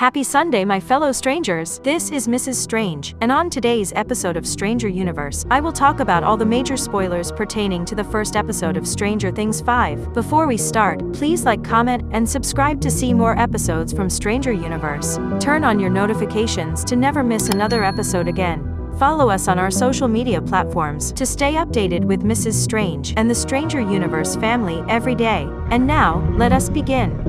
Happy Sunday, my fellow strangers. This is Mrs. Strange, and on today's episode of Stranger Universe, I will talk about all the major spoilers pertaining to the first episode of Stranger Things 5. Before we start, please like, comment, and subscribe to see more episodes from Stranger Universe. Turn on your notifications to never miss another episode again. Follow us on our social media platforms to stay updated with Mrs. Strange and the Stranger Universe family every day. And now, let us begin.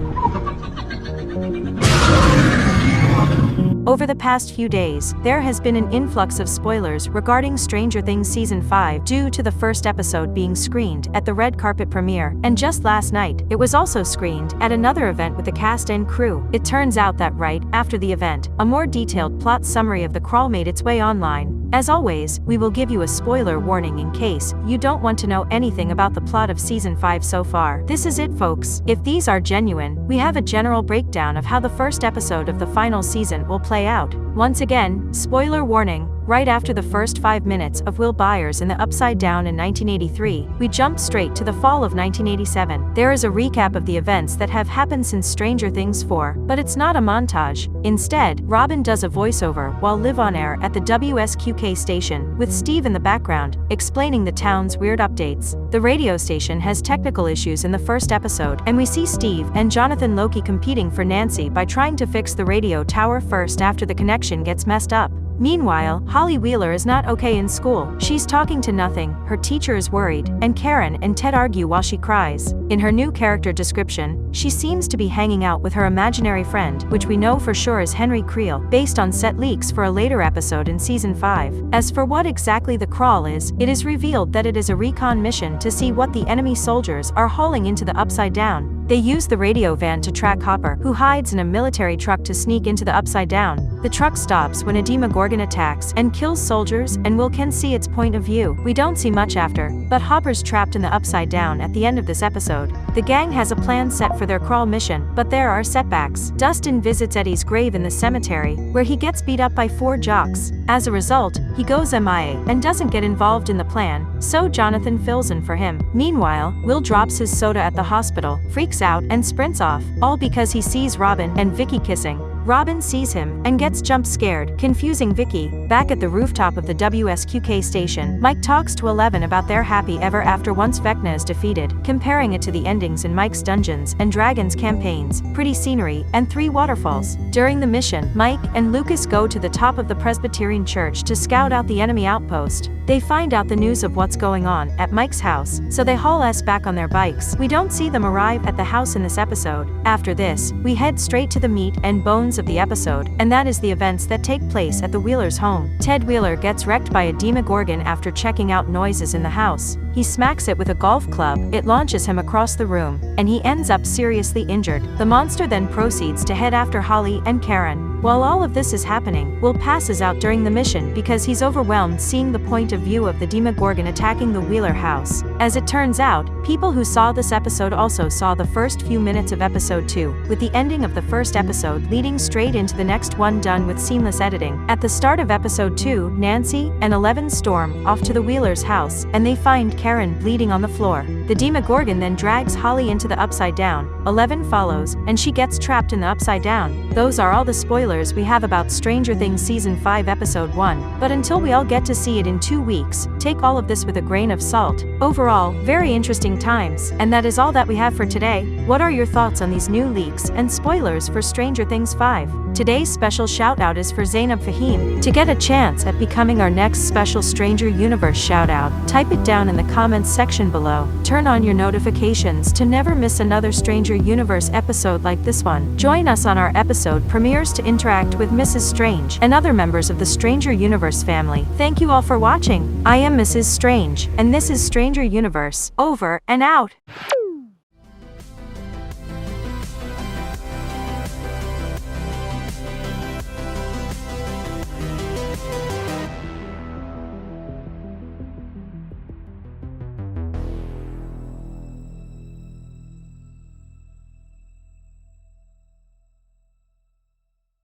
Over the past few days, there has been an influx of spoilers regarding Stranger Things Season 5 due to the first episode being screened at the red carpet premiere, and just last night, it was also screened at another event with the cast and crew. It turns out that right after the event, a more detailed plot summary of the crawl made its way online. As always, we will give you a spoiler warning in case you don't want to know anything about the plot of Season 5 so far. This is it, folks. If these are genuine, we have a general breakdown of how the first episode of the final season will play out. Once again, spoiler warning. Right after the first 5 minutes of Will Byers in the Upside Down in 1983, we jump straight to the fall of 1987. There is a recap of the events that have happened since Stranger Things 4, but it's not a montage. Instead, Robin does a voiceover while live on air at the WSQK station, with Steve in the background, explaining the town's weird updates. The radio station has technical issues in the first episode, and we see Steve and Jonathan Loki competing for Nancy by trying to fix the radio tower first after the connection gets messed up. Meanwhile, Holly Wheeler is not okay in school. She's talking to nothing, her teacher is worried, and Karen and Ted argue while she cries. In her new character description, she seems to be hanging out with her imaginary friend, which we know for sure is Henry Creel, based on set leaks for a later episode in Season 5. As for what exactly the crawl is, it is revealed that it is a recon mission to see what the enemy soldiers are hauling into the Upside Down. They use the radio van to track Hopper, who hides in a military truck to sneak into the Upside Down. The truck stops when a Demogorgon attacks and kills soldiers, and Will can see its point of view. We don't see much after, but Hopper's trapped in the Upside Down at the end of this episode. The gang has a plan set for their crawl mission, but there are setbacks. Dustin visits Eddie's grave in the cemetery, where he gets beat up by 4 jocks. As a result, he goes MIA and doesn't get involved in the plan, so Jonathan fills in for him. Meanwhile, Will drops his soda at the hospital, freaks out, and sprints off, all because he sees Robin and Vicky kissing. Robin sees him and gets jump scared, confusing Vicky. Back at the rooftop of the WSQK station, Mike talks to Eleven about their happy ever after once Vecna is defeated, comparing it to the endings in Mike's Dungeons and Dragons campaigns, pretty scenery, and 3 waterfalls. During the mission, Mike and Lucas go to the top of the Presbyterian church to scout out the enemy outpost. They find out the news of what's going on at Mike's house, so they haul us back on their bikes. We don't see them arrive at the house in this episode. After this, we head straight to the meat and bones of the episode, and that is the events that take place at the Wheelers' home. Ted Wheeler gets wrecked by a Demogorgon after checking out noises in the house. He smacks it with a golf club, it launches him across the room, and he ends up seriously injured. The monster then proceeds to head after Holly and Karen. While all of this is happening, Will passes out during the mission because he's overwhelmed seeing the point of view of the Demogorgon attacking the Wheeler house. As it turns out, people who saw this episode also saw the first few minutes of episode 2, with the ending of the first episode leading straight into the next one done with seamless editing. At the start of episode 2, Nancy and Eleven storm off to the Wheelers' house, and they find Karen bleeding on the floor. The Demogorgon then drags Holly into the Upside Down. Eleven follows, and she gets trapped in the Upside Down. Those are all the spoilers we have about Stranger Things Season 5 Episode 1, but until we all get to see it in 2 weeks, take all of this with a grain of salt. Overall, very interesting times, and that is all that we have for today. What are your thoughts on these new leaks and spoilers for Stranger Things 5? Today's special shout-out is for Zainab Fahim. To get a chance at becoming our next special Stranger Universe shout-out, type it down in the comments section below. Turn on your notifications to never miss another Stranger Universe episode like this one. Join us on our episode premieres to interact with Mrs. Strange and other members of the Stranger Universe family. Thank you all for watching. I am Mrs. Strange, and this is Stranger Universe. Over and out.